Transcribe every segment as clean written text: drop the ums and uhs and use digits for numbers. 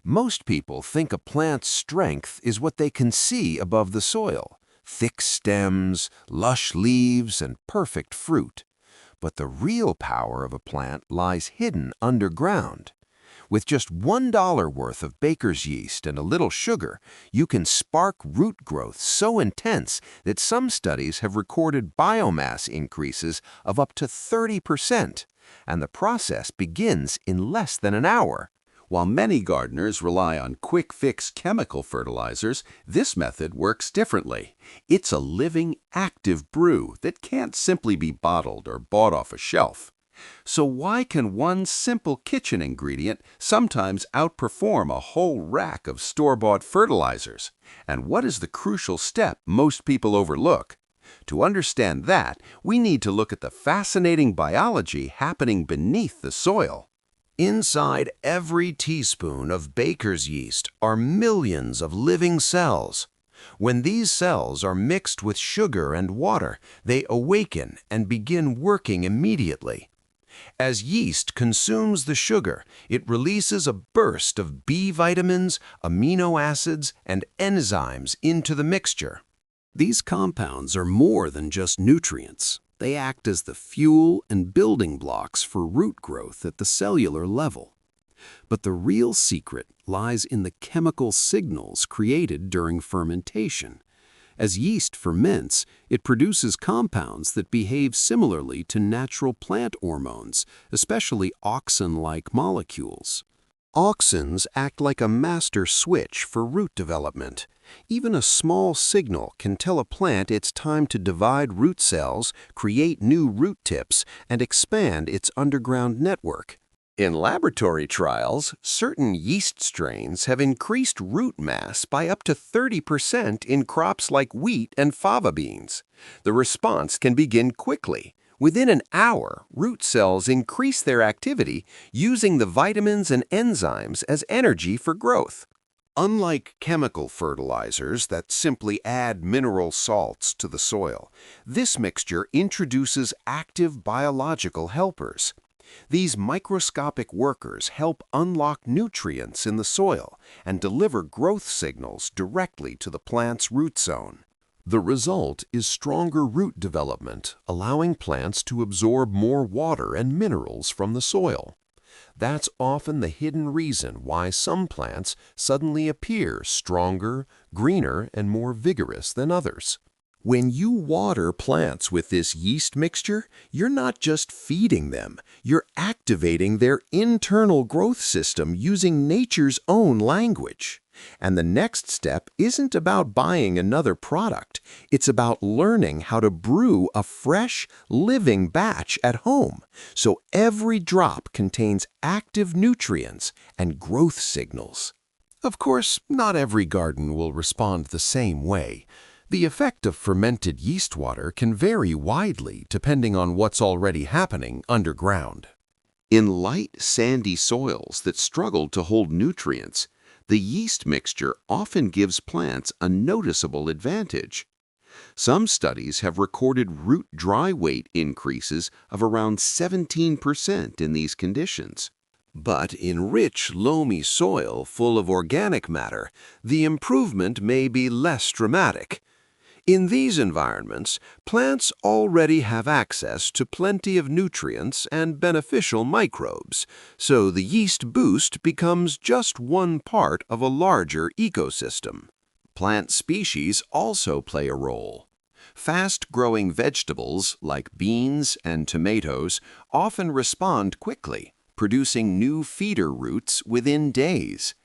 Most people think a plant's strength is what they can see above the soil: thick stems, lush leaves, and perfect fruit. But the real power of a plant lies hidden underground. With just $1 worth of baker's yeast and a little sugar, you can spark root growth so intense that some studies have recorded biomass increases of up to 30%, and the process begins in less than an hour. While many gardeners rely on quick-fix chemical fertilizers, this method works differently. It's a living, active brew that can't simply be bottled or bought off a shelf. So why can one simple kitchen ingredient sometimes outperform a whole rack of store-bought fertilizers? And what is the crucial step most people overlook? To understand that, we need to look at the fascinating biology happening beneath the soil. Inside every teaspoon of baker's yeast are millions of living cells. When these cells are mixed with sugar and water, they awaken and begin working immediately. As yeast consumes the sugar, it releases a burst of B vitamins, amino acids, and enzymes into the mixture. These compounds are more than just nutrients. They act as the fuel and building blocks for root growth at the cellular level. But the real secret lies in the chemical signals created during fermentation. As yeast ferments, it produces compounds that behave similarly to natural plant hormones, especially auxin-like molecules. Auxins act like a master switch for root development. Even a small signal can tell a plant it's time to divide root cells, create new root tips, and expand its underground network. In laboratory trials, certain yeast strains have increased root mass by up to 30% in crops like wheat and fava beans. The response can begin quickly. Within an hour, root cells increase their activity using the vitamins and enzymes as energy for growth. Unlike chemical fertilizers that simply add mineral salts to the soil, this mixture introduces active biological helpers. These microscopic workers help unlock nutrients in the soil and deliver growth signals directly to the plant's root zone. The result is stronger root development, allowing plants to absorb more water and minerals from the soil. That's often the hidden reason why some plants suddenly appear stronger, greener, and more vigorous than others. When you water plants with this yeast mixture, you're not just feeding them, you're activating their internal growth system using nature's own language. And the next step isn't about buying another product, it's about learning how to brew a fresh, living batch at home, so every drop contains active nutrients and growth signals. Of course, not every garden will respond the same way. The effect of fermented yeast water can vary widely depending on what's already happening underground. In light, sandy soils that struggle to hold nutrients, the yeast mixture often gives plants a noticeable advantage. Some studies have recorded root dry weight increases of around 17% in these conditions. But in rich, loamy soil full of organic matter, the improvement may be less dramatic. In these environments, plants already have access to plenty of nutrients and beneficial microbes, so the yeast boost becomes just one part of a larger ecosystem. Plant species also play a role. Fast-growing vegetables like beans and tomatoes often respond quickly, producing new feeder roots within days.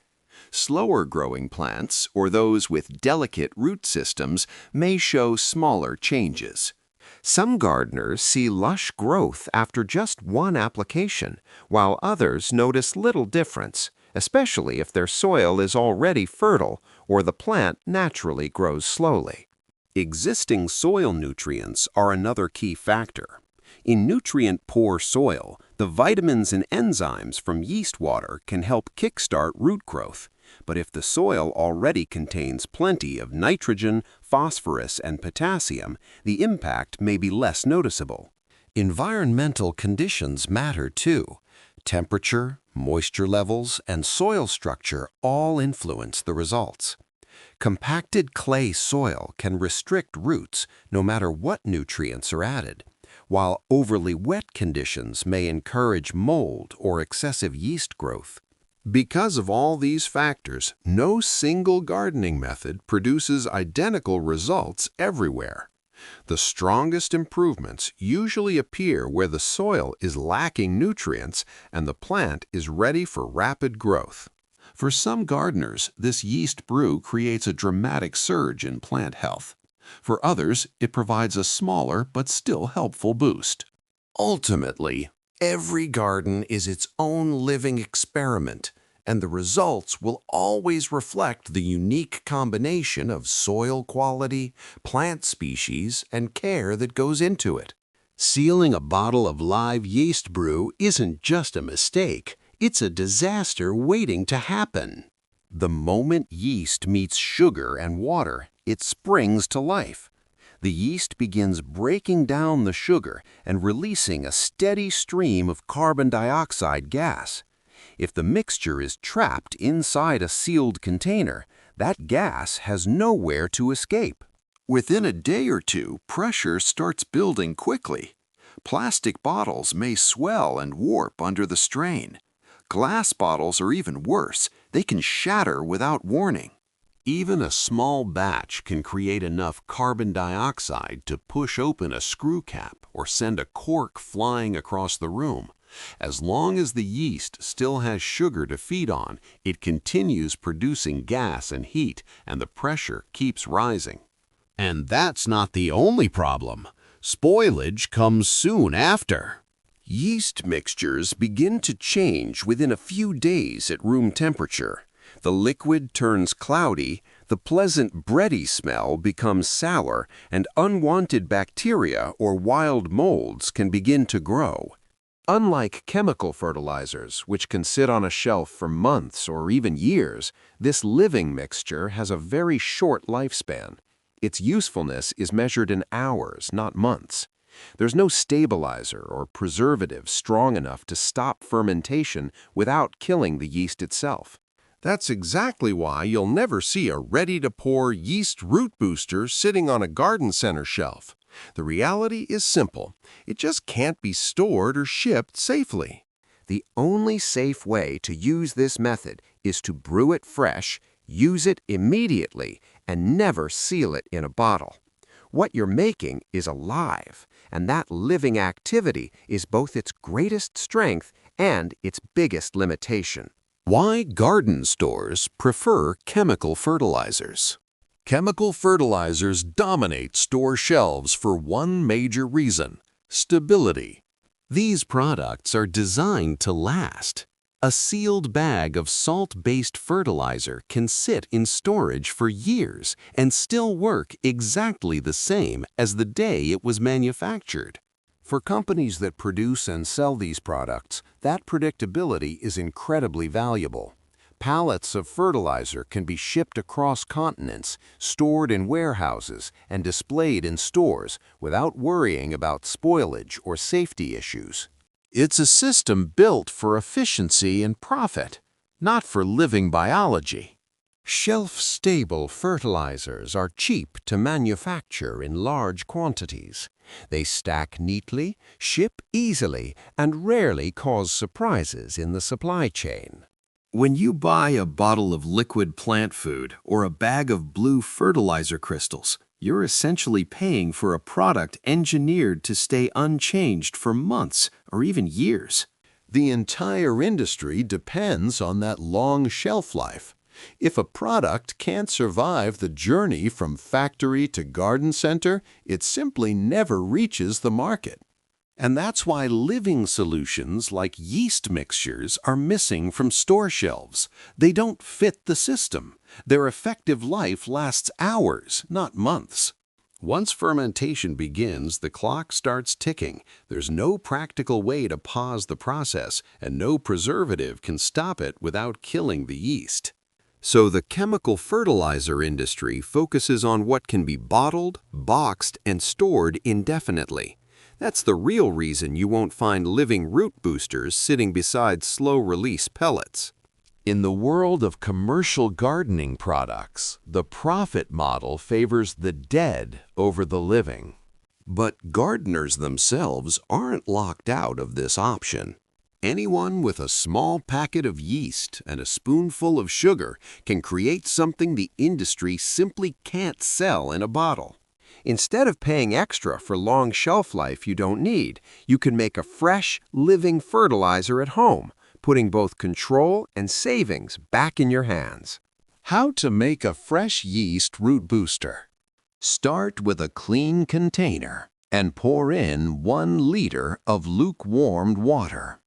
Slower-growing plants, or those with delicate root systems, may show smaller changes. Some gardeners see lush growth after just one application, while others notice little difference, especially if their soil is already fertile or the plant naturally grows slowly. Existing soil nutrients are another key factor. In nutrient-poor soil, the vitamins and enzymes from yeast water can help kickstart root growth. But if the soil already contains plenty of nitrogen, phosphorus, and potassium, the impact may be less noticeable. Environmental conditions matter too. Temperature, moisture levels, and soil structure all influence the results. Compacted clay soil can restrict roots no matter what nutrients are added, while overly wet conditions may encourage mold or excessive yeast growth. Because of all these factors, no single gardening method produces identical results everywhere. The strongest improvements usually appear where the soil is lacking nutrients and the plant is ready for rapid growth. For some gardeners, this yeast brew creates a dramatic surge in plant health. For others, it provides a smaller but still helpful boost. Ultimately, every garden is its own living experiment, and the results will always reflect the unique combination of soil quality, plant species, and care that goes into it. Sealing a bottle of live yeast brew isn't just a mistake, it's a disaster waiting to happen. The moment yeast meets sugar and water, it springs to life. The yeast begins breaking down the sugar and releasing a steady stream of carbon dioxide gas. If the mixture is trapped inside a sealed container, that gas has nowhere to escape. Within a day or two, pressure starts building quickly. Plastic bottles may swell and warp under the strain. Glass bottles are even worse. They can shatter without warning. Even a small batch can create enough carbon dioxide to push open a screw cap or send a cork flying across the room. As long as the yeast still has sugar to feed on, it continues producing gas and heat, and the pressure keeps rising. And that's not the only problem. Spoilage comes soon after. Yeast mixtures begin to change within a few days at room temperature. The liquid turns cloudy, the pleasant bready smell becomes sour, and unwanted bacteria or wild molds can begin to grow. Unlike chemical fertilizers, which can sit on a shelf for months or even years, this living mixture has a very short lifespan. Its usefulness is measured in hours, not months. There's no stabilizer or preservative strong enough to stop fermentation without killing the yeast itself. That's exactly why you'll never see a ready-to-pour yeast root booster sitting on a garden center shelf. The reality is simple. It just can't be stored or shipped safely. The only safe way to use this method is to brew it fresh, use it immediately, and never seal it in a bottle. What you're making is alive, and that living activity is both its greatest strength and its biggest limitation. Why garden stores prefer chemical fertilizers? Chemical fertilizers dominate store shelves for one major reason: stability. These products are designed to last. A sealed bag of salt-based fertilizer can sit in storage for years and still work exactly the same as the day it was manufactured. For companies that produce and sell these products, that predictability is incredibly valuable. Pallets of fertilizer can be shipped across continents, stored in warehouses, and displayed in stores without worrying about spoilage or safety issues. It's a system built for efficiency and profit, not for living biology. Shelf-stable fertilizers are cheap to manufacture in large quantities. They stack neatly, ship easily, and rarely cause surprises in the supply chain. When you buy a bottle of liquid plant food or a bag of blue fertilizer crystals, you're essentially paying for a product engineered to stay unchanged for months or even years. The entire industry depends on that long shelf life. If a product can't survive the journey from factory to garden center, it simply never reaches the market. And that's why living solutions like yeast mixtures are missing from store shelves. They don't fit the system. Their effective life lasts hours, not months. Once fermentation begins, the clock starts ticking. There's no practical way to pause the process, and no preservative can stop it without killing the yeast. So the chemical fertilizer industry focuses on what can be bottled, boxed, and stored indefinitely. That's the real reason you won't find living root boosters sitting beside slow-release pellets. In the world of commercial gardening products, the profit model favors the dead over the living. But gardeners themselves aren't locked out of this option. Anyone with a small packet of yeast and a spoonful of sugar can create something the industry simply can't sell in a bottle. Instead of paying extra for long shelf life you don't need, you can make a fresh, living fertilizer at home, putting both control and savings back in your hands. How to make a fresh yeast root booster. Start with a clean container and pour in 1 liter of lukewarm water.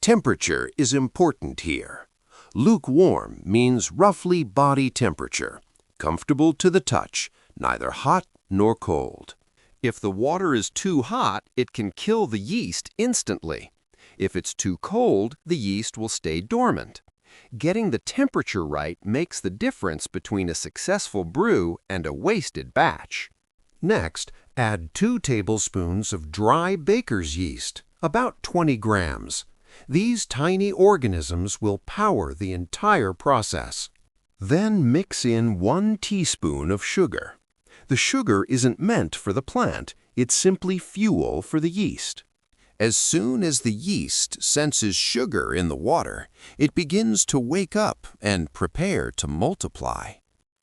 Temperature is important here. Lukewarm means roughly body temperature, comfortable to the touch, neither hot nor cold. If the water is too hot, it can kill the yeast instantly. If it's too cold, the yeast will stay dormant. Getting the temperature right makes the difference between a successful brew and a wasted batch. Next, add 2 tablespoons of dry baker's yeast, about 20 grams. These tiny organisms will power the entire process. Then mix in 1 teaspoon of sugar. The sugar isn't meant for the plant, it's simply fuel for the yeast. As soon as the yeast senses sugar in the water, it begins to wake up and prepare to multiply.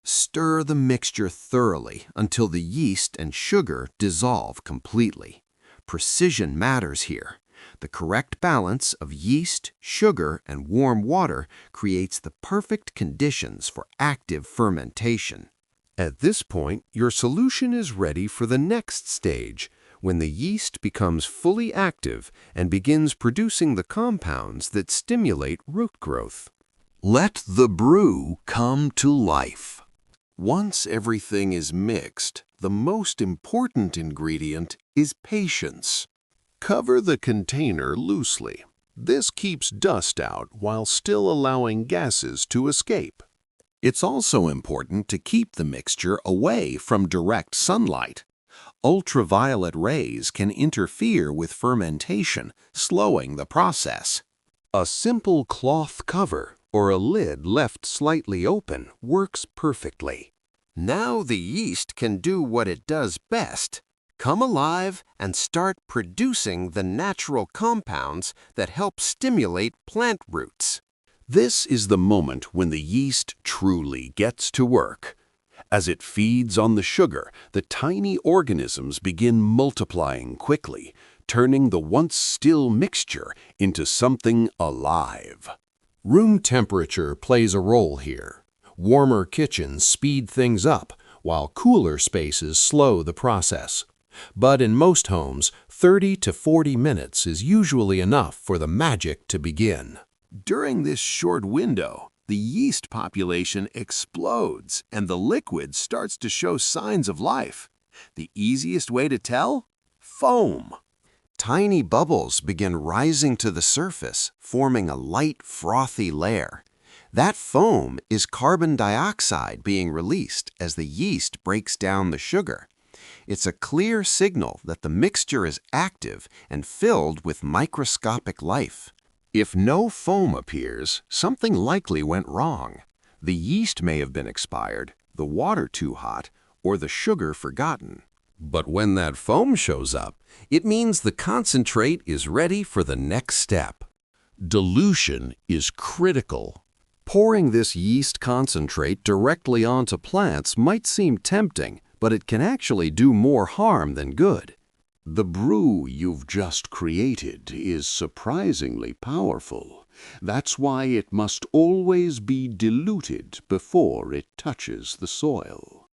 Stir the mixture thoroughly until the yeast and sugar dissolve completely. Precision matters here. The correct balance of yeast, sugar, and warm water creates the perfect conditions for active fermentation. At this point, your solution is ready for the next stage, when the yeast becomes fully active and begins producing the compounds that stimulate root growth. Let the brew come to life. Once everything is mixed, the most important ingredient is patience. Cover the container loosely. This keeps dust out while still allowing gases to escape. It's also important to keep the mixture away from direct sunlight. Ultraviolet rays can interfere with fermentation, slowing the process. A simple cloth cover or a lid left slightly open works perfectly. Now the yeast can do what it does best: come alive and start producing the natural compounds that help stimulate plant roots. This is the moment when the yeast truly gets to work. As it feeds on the sugar, the tiny organisms begin multiplying quickly, turning the once still mixture into something alive. Room temperature plays a role here. Warmer kitchens speed things up, while cooler spaces slow the process. But in most homes, 30 to 40 minutes is usually enough for the magic to begin. During this short window, the yeast population explodes and the liquid starts to show signs of life. The easiest way to tell? Foam. Tiny bubbles begin rising to the surface, forming a light, frothy layer. That foam is carbon dioxide being released as the yeast breaks down the sugar. It's a clear signal that the mixture is active and filled with microscopic life. If no foam appears, something likely went wrong. The yeast may have been expired, the water too hot, or the sugar forgotten. But when that foam shows up, it means the concentrate is ready for the next step. Dilution is critical. Pouring this yeast concentrate directly onto plants might seem tempting, but it can actually do more harm than good. The brew you've just created is surprisingly powerful. That's why it must always be diluted before it touches the soil.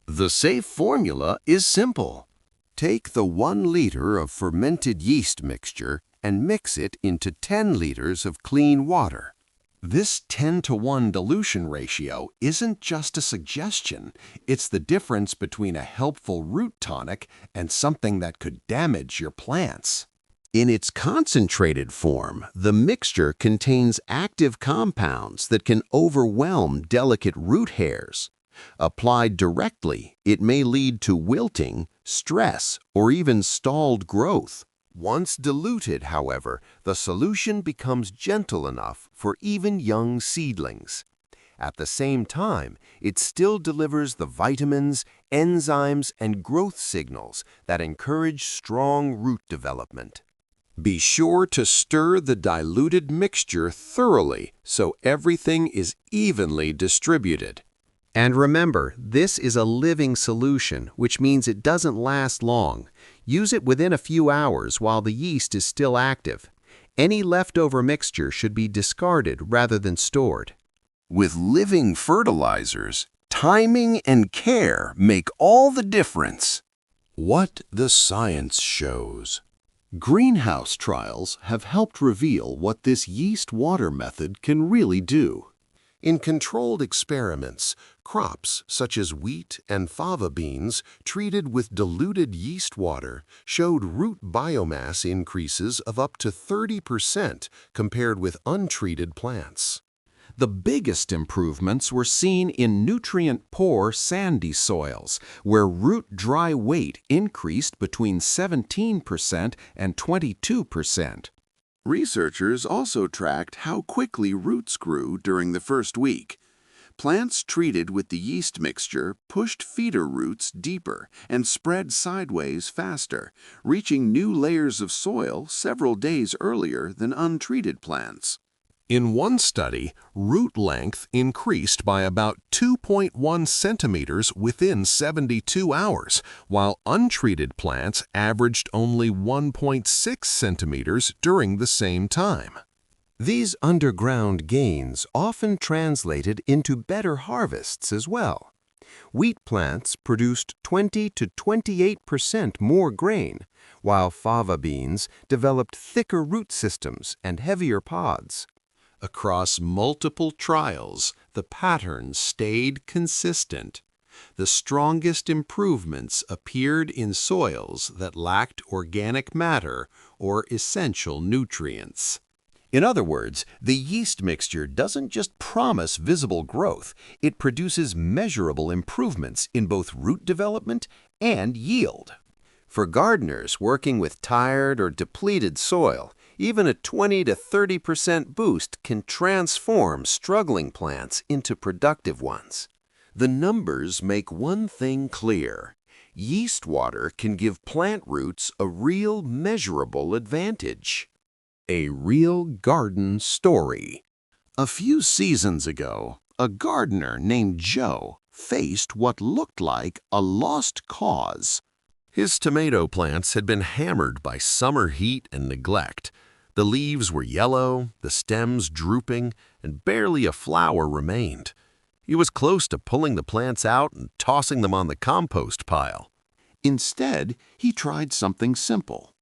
The safe formula is simple. Take the 1 liter of fermented yeast mixture and mix it into 10 liters of clean water. This 10-to-1 dilution ratio isn't just a suggestion, it's the difference between a helpful root tonic and something that could damage your plants. In its concentrated form, the mixture contains active compounds that can overwhelm delicate root hairs. Applied directly, it may lead to wilting, stress, or even stalled growth. Once diluted, however, the solution becomes gentle enough for even young seedlings. At the same time, it still delivers the vitamins, enzymes, and growth signals that encourage strong root development. Be sure to stir the diluted mixture thoroughly so everything is evenly distributed. And remember, this is a living solution, which means it doesn't last long. Use it within a few hours while the yeast is still active. Any leftover mixture should be discarded rather than stored. With living fertilizers, timing and care make all the difference. What the science shows. Greenhouse trials have helped reveal what this yeast-water method can really do. In controlled experiments, crops such as wheat and fava beans treated with diluted yeast water showed root biomass increases of up to 30% compared with untreated plants. The biggest improvements were seen in nutrient-poor sandy soils, where root dry weight increased between 17% and 22%. Researchers also tracked how quickly roots grew during the first week. Plants treated with the yeast mixture pushed feeder roots deeper and spread sideways faster, reaching new layers of soil several days earlier than untreated plants. In one study, root length increased by about 2.1 centimeters within 72 hours, while untreated plants averaged only 1.6 centimeters during the same time. These underground gains often translated into better harvests as well. Wheat plants produced 20 to 28% more grain, while fava beans developed thicker root systems and heavier pods. Across multiple trials, the pattern stayed consistent. The strongest improvements appeared in soils that lacked organic matter or essential nutrients. In other words, the yeast mixture doesn't just promise visible growth, it produces measurable improvements in both root development and yield. For gardeners working with tired or depleted soil, even a 20 to 30% boost can transform struggling plants into productive ones. The numbers make one thing clear. Yeast water can give plant roots a real measurable advantage. A real garden story. A few seasons ago, a gardener named Joe faced what looked like a lost cause. His tomato plants had been hammered by summer heat and neglect. The leaves were yellow, the stems drooping, and barely a flower remained. He was close to pulling the plants out and tossing them on the compost pile. Instead, he tried something simple.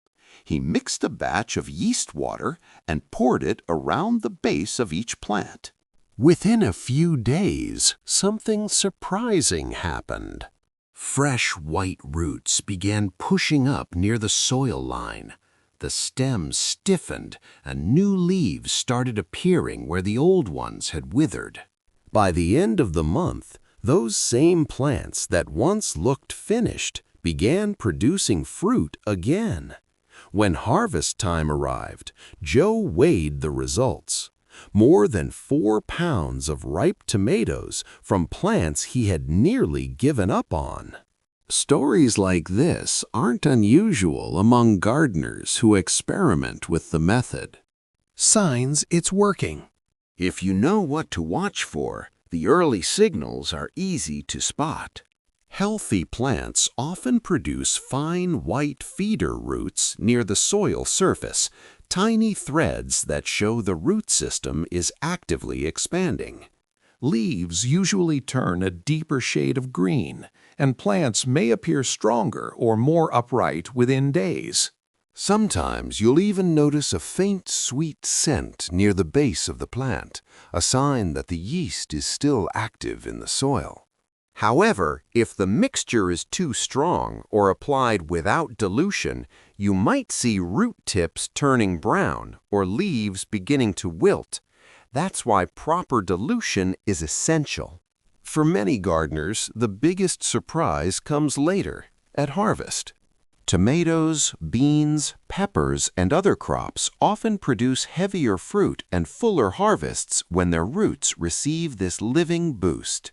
He mixed a batch of yeast water and poured it around the base of each plant. Within a few days, something surprising happened. Fresh white roots began pushing up near the soil line. The stems stiffened and new leaves started appearing where the old ones had withered. By the end of the month, those same plants that once looked finished began producing fruit again. When harvest time arrived, Joe weighed the results. More than 4 pounds of ripe tomatoes from plants he had nearly given up on. Stories like this aren't unusual among gardeners who experiment with the method. Signs it's working. If you know what to watch for, the early signals are easy to spot. Healthy plants often produce fine white feeder roots near the soil surface, tiny threads that show the root system is actively expanding. Leaves usually turn a deeper shade of green, and plants may appear stronger or more upright within days. Sometimes you'll even notice a faint sweet scent near the base of the plant, a sign that the yeast is still active in the soil. However, if the mixture is too strong or applied without dilution, you might see root tips turning brown or leaves beginning to wilt. That's why proper dilution is essential. For many gardeners, the biggest surprise comes later, at harvest. Tomatoes, beans, peppers, and other crops often produce heavier fruit and fuller harvests when their roots receive this living boost.